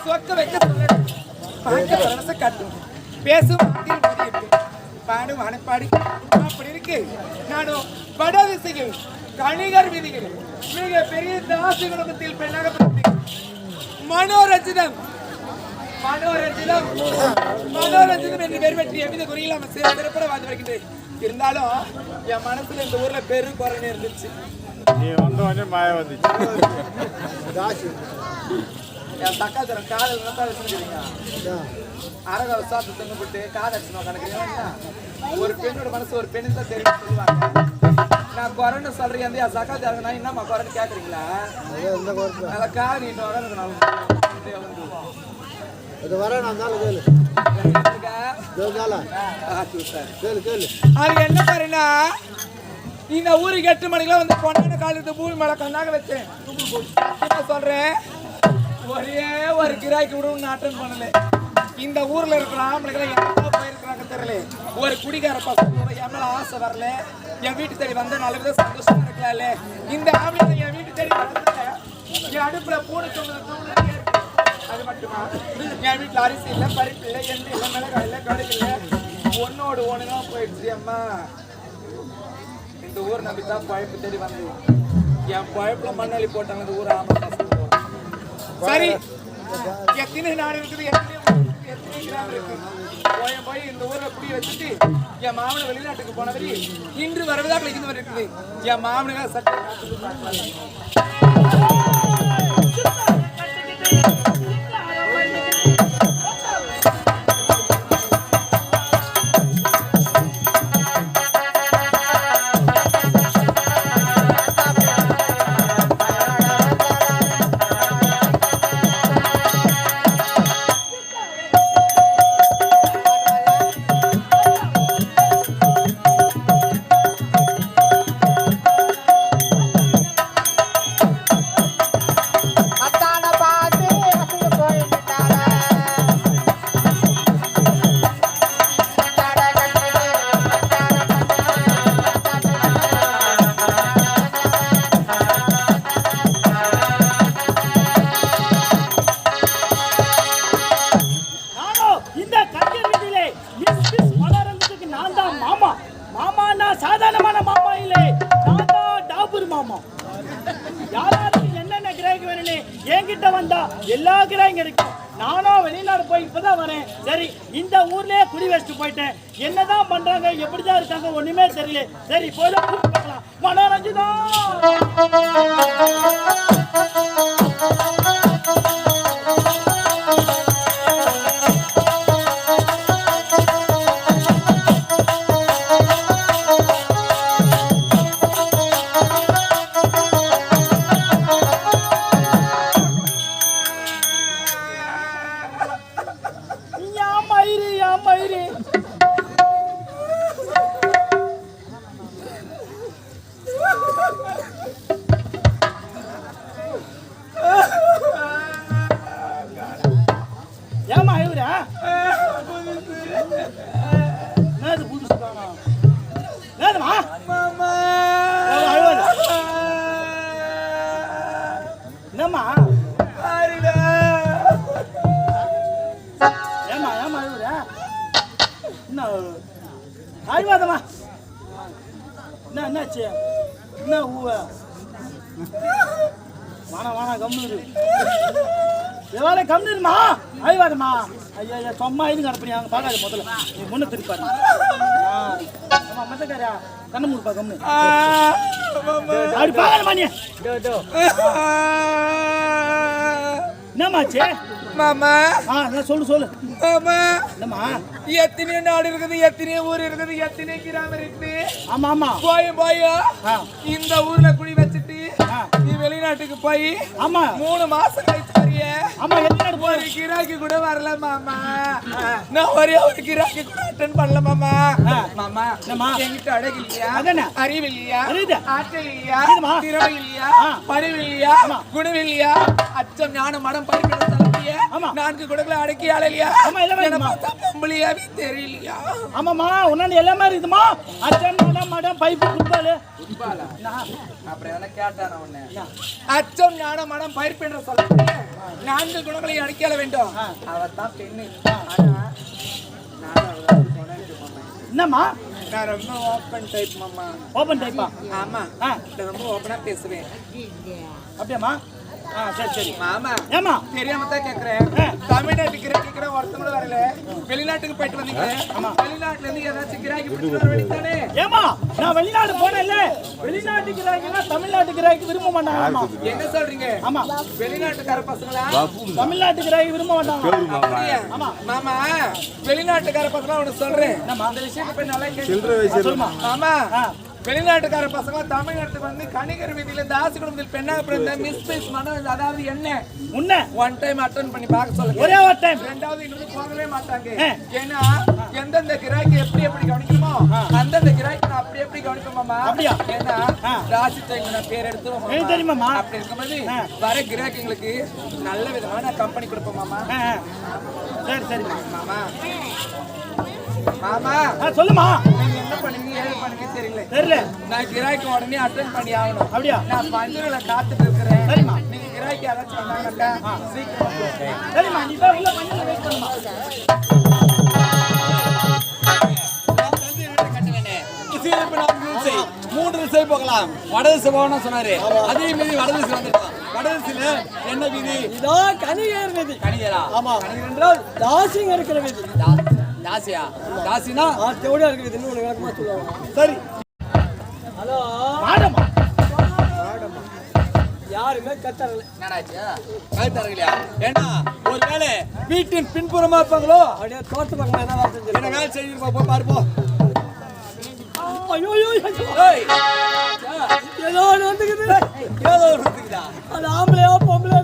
சொக்க வைக்க பார்க்க காட்டும் பேசும் பாடும் அனுப்பாடி அப்படி இருக்கு. நானும் வடதிசையில் கணிகர் விதிகள் மிக பெரிய தாசி குடும்பத்தில் பெண்ணாக மனோரஞ்சிதம் என்று பெரு வெற்றி எவ்வித குறியில்லாம சிறப்பட வாழ்ந்து வருகின்றேன். இருந்தாலும் என் மனசுல இந்த ஊர்ல பெரு குறைன்னு இருந்துச்சு. நீ வந்தோடனே மாய வந்துச்சு. என் தக்காத்திரம் காதல் வச்சுருக்கீங்க. அரக சாப்பிட்டு தொங்கப்பட்டு காதடிச்சு கணக்கு ஒரு பெண்ணோட மனசு ஒரு பெண்ணு தான் தெரியும் சொல்லுவாங்க. நான் குறைன்னு சொல்றேன் என் சக்காத்திரம் நான் என்னம்மா குறைன்னு கேட்குறீங்களா? அதை காது இன்னும் என்ன பாருன்னா இந்த ஊருக்கு 8 மணிக்கெல்லாம் வந்து பொண்ணான காலத்து பூமி மேல கண்ணாக வச்சேன். சொல்றேன் ஒரே ஒரு கிராய்க்கு விட அட்டன் பண்ணல. இந்த ஊர்ல இருக்கிற ஆம்பளைகளை எவ்வளோ போயிருக்கிறாங்க தெரியல. ஒரு குடிகார பசங்க என் மேல ஆசை வரல. என் வீட்டு தேடி வந்த நல்ல வித சந்தோஷமா இருக்கலாம்ல. இந்த ஆம்பளை என் வீட்டு தேடி வந்த என் அடுப்புல பூனை தோணுது. அது மட்டுமா என் வீட்டுல அரிசி இல்லை, பருப்பு இல்லை, எண்ணெய் இல்லை, மிளகாய் இல்லை, கடுகு இல்லை, ஒன்னோடு ஒண்ணுதான் போயிடுச்சு. அம்மா இந்த ஊர் நம்பித்தான் பழப்பு தேடி வந்து என் பழப்புல மண்ணாளி போட்டாங்க. இந்த ஊர் ஆமா சரி எத்தனை நாடு இருக்குது, எத்தனை கிராமம் இருக்கு. போய் இந்த ஊர்ல குடி வச்சுட்டு என் மாமனை வெளிநாட்டுக்கு போனவரி இன்று வரவதாக இருந்து இருக்குது. என் மாமனுக்கு சட்டை என்கிட்ட வந்தா எல்லா கிராயும் கிடைக்கும். நானும் வெளிநாடு போய் இப்பதான் வரேன். சரி இந்த ஊர்லயே குடி வச்சுட்டு போயிட்டேன். என்னதான் பண்றாங்க, எப்படிதான் இருக்காங்க ஒண்ணுமே தெரியல. சரி போய் பார்க்கலாம். மனோரஞ்சிதம் என்னாச்சு? என்ன ஊவ வானா வானா கம்முரு எவால கம்முருமா ஐவாதமா ஐயா சும்மா இது கரப்பனி அங்க பாக்காத முதல்ல நீ முன்ன திருப்பாரு அம்மா மத்தக்காரா கண்ணு மூடுப்பா கம்மு ஆடி பாக்காத மானியா என்னமாச்சே மாமா? சொல்லு மாமா. என்னமா எத்தனை நாடு இருக்குது, எத்தனை ஊர் இருக்குது, எத்தனை கிராமம் இருக்குது. ஆமா ஆமா போய் இந்த ஊர்ல குடி வச்சுட்டு நீ வெளிநாட்டுக்கு போய் ஆமா 3 மாசம் கழிச்சு வரிய. ஆமா வெளிநாடு போய் கிராக்கி கூட வரல மாமா. நான் ஒரே ஒரு கிராக்கி கூட அட்டெண்ட் பண்ணல மாமா. மாமா என்கிட்ட அழகு இல்லையா, அறிவு இல்லையா, ஆற்றல் இல்லையா, திறமை இல்லையா, பணிவு இல்லையா, குணம் இல்லையா, அச்சம் ஞானம் மடம் பறிப்பிட சொன்னீங்க ஆமா. 4 குடங்களை அடக்கி ஆளலையா ஆமா, எல்லாமே என்ன இருக்குமா? பார்த்தா பொம்பளையாவே தெரியலையா ஆமாம்மா உன்னாண்டு எல்லாமே இருக்குதுமா. அச்சன் மடம் மடம் பைப்பு ஃபுட்பாலு. அப்புறம் எதனா கேட்டான உடனே அச்சம் ஞான மனம் பயிர்ப்பென்ற சொல்ல 4 குணங்களை அடக்கியால வேண்டும் அவர் தான் பெண்ணு. ஆனா நான் அவரை சொன்னேன் மாமா. என்னம்மா நான் ரொம்ப ஓப்பன் டைப் மாமா. ஓப்பன் டைப்பா? ஆமா நான் ரொம்ப ஓப்பனா பேசுவேன். அப்படியாம்மா? சரி சரி மாமா ஏமா தெரியாம தான் கேக்குறேன். தமிழ்நாட்டுக்கு கேக்குறேன் ஒருத்தவங்களும் வரல. வெளிநாட்டுக்கு போயிட்டு வந்தீங்க. வெளிநாட்டுல இருந்து ஏதாச்சும் கிராக்கி பிடிச்சு வர வேண்டியதானே? ஏமா நான் வெளிநாடு போனேன்ல, வெளிநாட்டு கிராக்கினா தமிழ்நாட்டு கிராக்கி விரும்ப மாட்டாங்கம்மா. என்ன சொல்றீங்க? ஆமா வெளிநாட்டுக்கார பசங்களா தமிழ்நாட்டு கிராக்கி விரும்ப மாட்டாங்க. அப்படியா? மாமா வெளிநாட்டுக்கார பசங்களா உனக்கு சொல்றேன். அந்த விஷயத்தை போய் நல்லா கேட்டு மாமா வெளிநாட்டுக்கார பசங்க தமிழ்நாட்டுக்கு வந்து கணிகர் வீதியில தாசி குடும்பத்தில் பெண்ணாக பிறந்த மிஸ் மனம் அதாவது என்ன உன்ன ஒன் டைம் அட்டெண்ட் பண்ணி பார்க்க சொல்லுங்க. ஒரே ஒரு டைம். ரெண்டாவது இன்னும் போகவே மாட்டாங்க. ஏன்னா எந்தெந்த கிராக்கி எப்படி கவனிக்கணுமோ அந்தந்த கிராக்கி நான் அப்படி எப்படி கவனிப்போமாமா. அப்படியா? ஏன்னா ராசி டைம்ல பேர் எடுத்து தெரியுமாமா? அப்படி இருக்கும்போது வர கிராக்கிங்களுக்கு நல்ல விதமான கம்பெனி கொடுப்போமாமா. சரி சரி மாமா மாமா சொல்லுமா. நீங்க என்ன பண்ணுங்க ஏது பண்ணுங்க தெரியல தெரியல. நான் கிராக்கி உடனே அட்டெண்ட் பண்ணி ஆகணும். அப்படியா? நான் பஞ்சுகளை காத்துட்டு இருக்கிறேன். சரிம்மா. நீங்க கிராக்கி யாராச்சும் வந்தாங்கக்கா சீக்கிரம் கூப்பிடுங்க. சரிம்மா நீ தான் உள்ள பண்ணி வெயிட் பண்ணுமா. மூன்று திசை போகலாம். வடதிசை போகணும் சொன்னாரு. அதே மீறி வடதிசை வந்துட்டான். வடதிசையில என்ன வீதி? இதோ கணிகர் வீதி. கணிகரா? ஆமா. கணிகர் என்றால் தாசிங்க இருக்கிற வீதி. தாசியா? தாசினா தேவடியா இருக்கிற வீதி. இன்னொரு விளக்கமா சொல்லுவாங்க. சரி. ஹலோ மாடமா யாருமே கத்தரல. என்னடாச்சு? கழுத்தறங்கலையா? ஏன்னா ஒருவேளை வீட்டின் பின்புறமா இருப்பாங்களோ? அப்படியே தோட்ட பக்கம் என்ன வார்த்தை சொல்லு. என்ன வேலை செய்திருப்பா போய் பாருப்போம். ஐயோ ஐயோ ஏய் ஏதோ ஒன்று வந்துக்குது. ஏதோ ஒரு இருக்குதா? அது ஆம்பளையோ பொம்பளையோ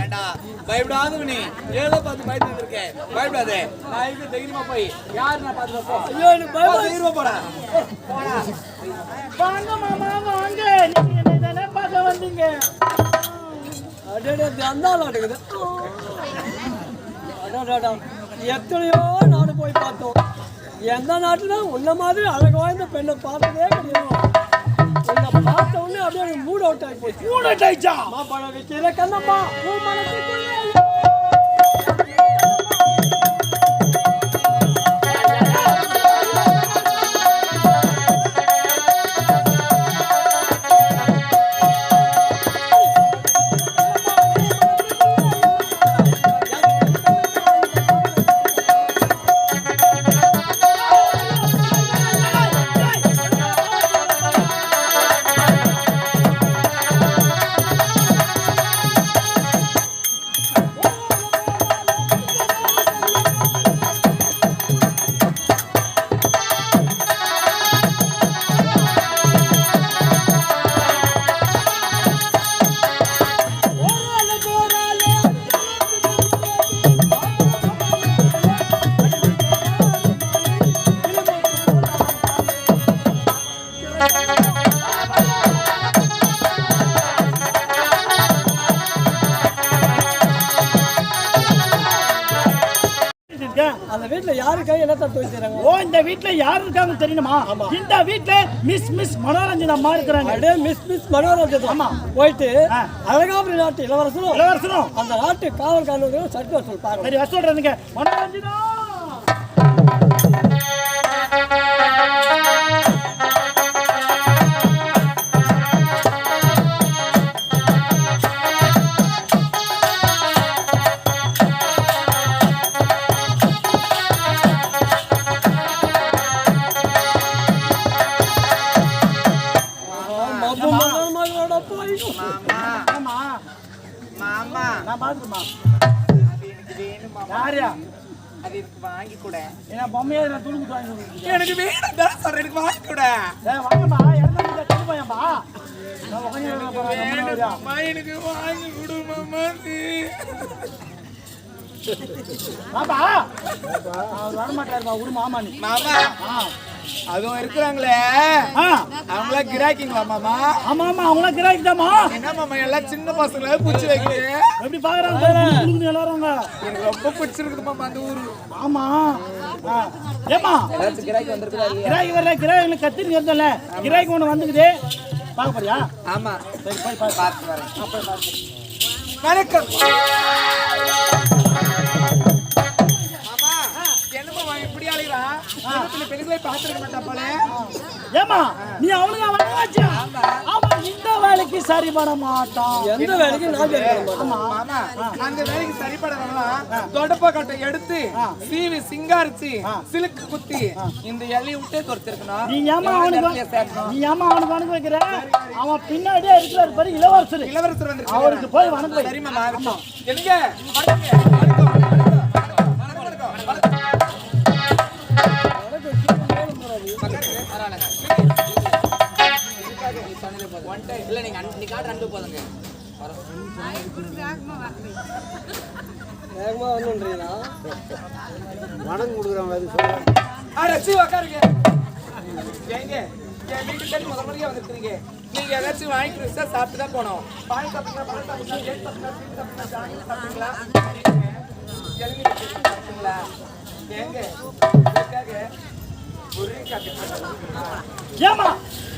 ஏண்டா பயப்படாத நீ ஏதோ பார்த்து பயந்துட்டு இருக்கேன். பயப்படாதே. நான் இது தைரியமா போய் யார் நான் பார்த்து போ. ஐயோ எனக்கு பயமா தைரியமா போடா. போடா. வாங்க மாமா வாங்க. நீங்க என்ன தானே பார்க்க வந்தீங்க. அடடே அந்தால அடக்குது. அடடடா எத்தனையோ நாடு போய் பார்த்தோம். எந்த நாட்டுல உன்ன மாதிரி அழகு வாய்ந்த பெண்ணை பார்த்ததே கிடையாது. உன்னை பார்த்த உடனே அப்படியே எனக்கு மூட் அவுட் ஆகி போச்சு. மூணு டைச்சா பழம் வைக்கிற கண்ணம்மா உன் மனசுக்குள்ளே அந்த வீட்டுல யாரு கை என்ன தட்டு வச்சுறாங்க? ஓ இந்த வீட்ல யாரு இருக்காங்க தெரியுமா? இந்த வீட்ல மிஸ் மனோரஞ்சன் அம்மா இருக்கிறாங்க. அப்படியே மிஸ் மனோரஞ்சன் ஆமா போயிட்டு அழகாபுரி நாட்டு இளவரசனும் அந்த நாட்டு காவல் காரணம் சட்டு வசூல் பாருங்க. சரி வர சொல்றேங்க. மனோரஞ்சனா மாமா நான் பாத்துமா அது எனக்கு வேணும் மாமா. யாரியா அது எனக்கு வாங்கி கூட. ஏன்னா பொம்மையை நான் துணுக்கு வாங்கி கொடுக்குறேன். எனக்கு வேணும் தான் சொல்றேன். எனக்கு வாங்கி கூட. வாங்கம்மா இறந்து திருப்பாயம்பா. நான் உட்காந்து வேணும்மா, எனக்கு வாங்கி கொடு மாமா. பாப்பா அவர் வரமாட்டாருப்பா விடு மாமா நீ. மாமா அதுவும் இருக்கிறாங்களே அவங்களா கிராக்கிங்களா மாமா? ஆமா ஆமா அவங்கள கிராக்கிட்டாமா. என்ன மாமா எல்லாம் சின்ன பசங்கள பூச்சி வைக்கிறீங்க? எப்படி பாக்குறாங்க எல்லாரும்? எனக்கு ரொம்ப பிடிச்சிருக்குது மாமா அந்த ஊரு. ஆமா ஏமா கிராக்கி வந்திருக்காரு. கிராக்கி வரல, கிராக்கி கத்திரி இருந்தல, கிராக்கி ஒண்ணு வந்துக்குது பாக்க போறியா? ஆமா சரி போய் பார்த்து வரேன். வணக்கம் மாமா. என்னமா இப்படி அழைக்கிறா? பெண்களை பார்த்துருக்க மாட்டாப்பாளே. ஏமா நீ அவனுங்க வந்தாச்சு. ஆமா இந்த வேலைக்கு சரிபட மாட்டான். எந்த வேலைக்கு நான் கேட்க மாமா அந்த வேலைக்கு சரிபடலாம். தொடப்ப கட்டை எடுத்து சீவி சிங்காரிச்சு சிலுக்கு குத்தி இந்த எல்லையை விட்டே துரத்திருக்கணும். நீ ஏமா அவனுக்கு வணங்க வைக்கிற? அவன் பின்னாடியே இருக்கிறாரு பாரு இளவரசர். இளவரசர் வந்து அவருக்கு போய் வணங்க. சரி மாமா. எங்க இல்ல நீங்க அன்னைக்கு கார்டு ரெண்டு போதுங்க. வேகமா வரணுன்றீங்களா? வணக்கம் கொடுக்குறாங்க அது சொல்லுங்க. ரசி உட்காருங்க. ஏங்க என் வீட்டுக்கு தேடி முதல் முறையா வந்துருக்கீங்க. நீங்க ஏதாச்சும் வாங்கிட்டு சார் சாப்பிட்டு தான் போனோம். பால் சாப்பிட்டீங்களா, பழம் சாப்பிட்டீங்களா, கேக் சாப்பிட்டீங்களா, ஸ்வீட் சாப்பிட்டீங்களா, ஜாங்கிரி சாப்பிட்டீங்களா, இளநீ சாப்பிட்டீங்களா? ஏங்க இதுக்காக ஒரு காப்பி ஏமா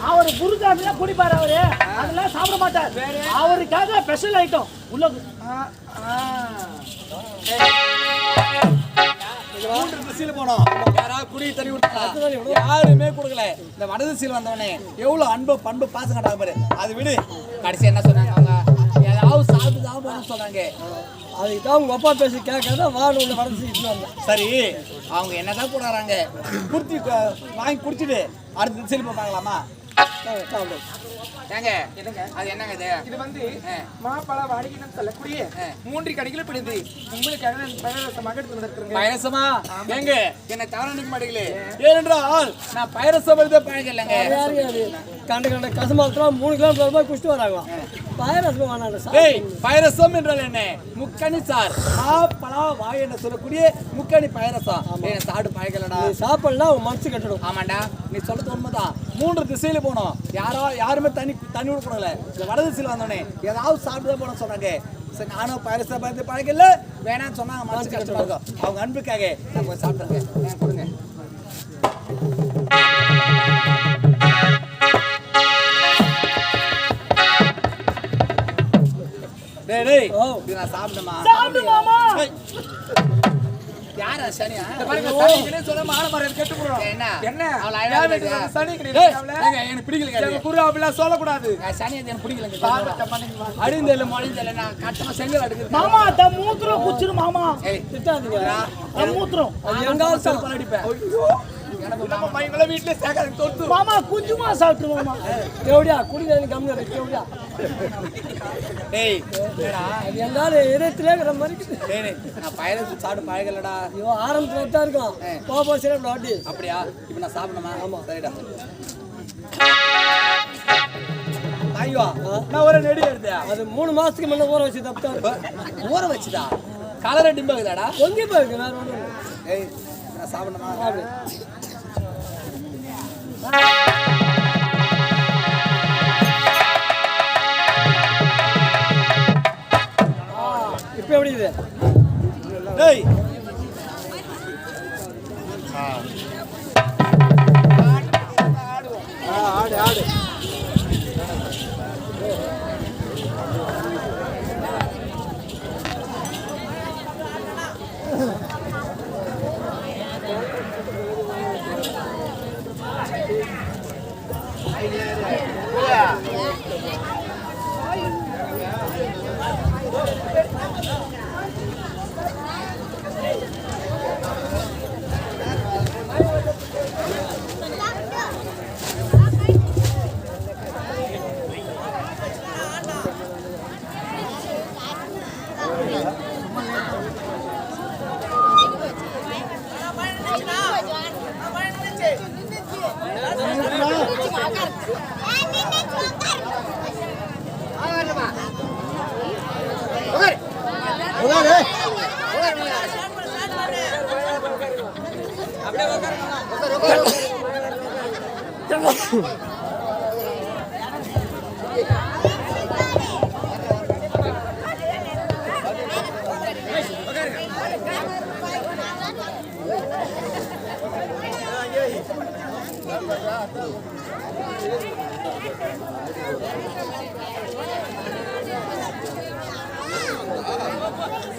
அவரு புருக்காட்டில குடிப்பாரு. அவரு அதெல்லாம் சாப்பிட மாட்டார். அவருக்காக ஸ்பெஷல் ஐட்டம் உள்ள போனோம். யாராவது குடி தண்ணி கொடுத்தா யாருமே கொடுக்கல. இந்த வடதிசையில் வந்தவனே எவ்வளவு அன்பு பண்பு பாசம் கட்டாங்க பாரு. அது விடு. கடைசி என்ன சொன்னாங்க அவங்க? ஏதாவது சாப்பிட்டு தான் போகணும்னு சொன்னாங்க. அதுக்கு தான் உங்க அப்பா பேசி கேட்காத வாடு உள்ள வடதிசை. சரி அவங்க என்னதான் போடுறாங்க? குடிச்சு வாங்கி குடிச்சிட்டு அடுத்த திசையில் போட்டாங்களாமா? ஏங்க அது என்னங்க இது? இது வந்து மாப்பழ வாடிக்கைன்னு சொல்லக்கூடிய மூன்றி கடைகளை பிடிந்து உங்களுக்காக பயிரசமாக எடுத்து வந்திருக்கிறேங்க. பயிரசமா? ஏங்க என்ன தவற நினைக்க மாட்டீங்களே. ஏனென்றால் நான் பயிரசம் எழுத பழகம் இல்லைங்க. கண்ட கண்ட கசமாத்திரம் 3 கிலோமீட்டர் போய் குடிச்சிட்டு வராங்க. பயிரசம் வேணாம் சார். ஏய் பயிரசம் என்றால் என்ன? முக்கணி சார். பலா வாய் என்ன சொல்லக்கூடிய முக்கணி பயிரசம். என்ன சாப்பிட்டு பழகலடா. சாப்பிடலாம் உன் மனசு கட்டணும். ஆமாண்டா நீ சொல்றது உண்மைதான். 3 திசையில போனோம். யாருமே தண்ணி விடக்கூடாது. இந்த வட திசையில வந்தோடனே ஏதாவது சாப்பிட்டு தான் போன சொன்னாங்க. சரி நானும் பயிரசம் பார்த்து பழகல வேணான்னு சொன்னாங்க. மனசு கஷ்டமா இருக்கும். அவங்க அன்புக்காக நான் போய் சாப்பிட்றேங்க. கொடுங்க. டேய் டேய் இது நான் சாப்பிடுமா? சாப்பிடு மாமா. யாரா சனியா? பாருங்க சனிகளே சொல்ல மானமரம் கெட்டு போறோம். என்ன அவள அழகா சனி கிடையாது. எனக்கு பிடிக்கல. எங்க குரு அப்படிலாம் சொல்ல கூடாது. சனி எனக்கு பிடிக்கல. அடிந்தல மொழிந்தல நான் கட்டமா செங்கல் அடுக்குறேன். மாமா த மூத்திரம் குச்சிரு மாமா. ஏய் திட்டாதீங்க. மூத்திரம் அது எங்காவது செல்ப அடிப்பேன். ஐயோ நம்ம பையங்கள வீட்ல சேகாத தொட்டு மாமா கொஞ்சமா சாப்பிட்டு மாமா. கேவடியா குடிக்கிறேன் கம்மியா இருக்கு. கேவடியா டேய் என்னடா அது எங்கால இதயத்திலே இருக்கிற மாதிரி. டேய் நான் பயிரசு சாப்பிட்டு பழகலடா. ஐயோ ஆரம்பத்துல தான் இருக்கும். போக சரி வாட்டி. அப்படியா? இப்போ நான் சாப்பிடணுமா? ஆமா. சரிடா. ஐயோ நான் ஒரு நெடி எடுத்தேன். அது 3 மாசத்துக்கு முன்ன ஊற வச்சு தப்பிட்டா. ஊற வச்சுதா? கலரை டிம்பாகுதாடா? பொங்கி போயிருக்கு வேற ஒன்றும். ஏய் நான் சாப்பிடணுமா? இப்போ எப்படி இது? டேய் ஆடு ஆடு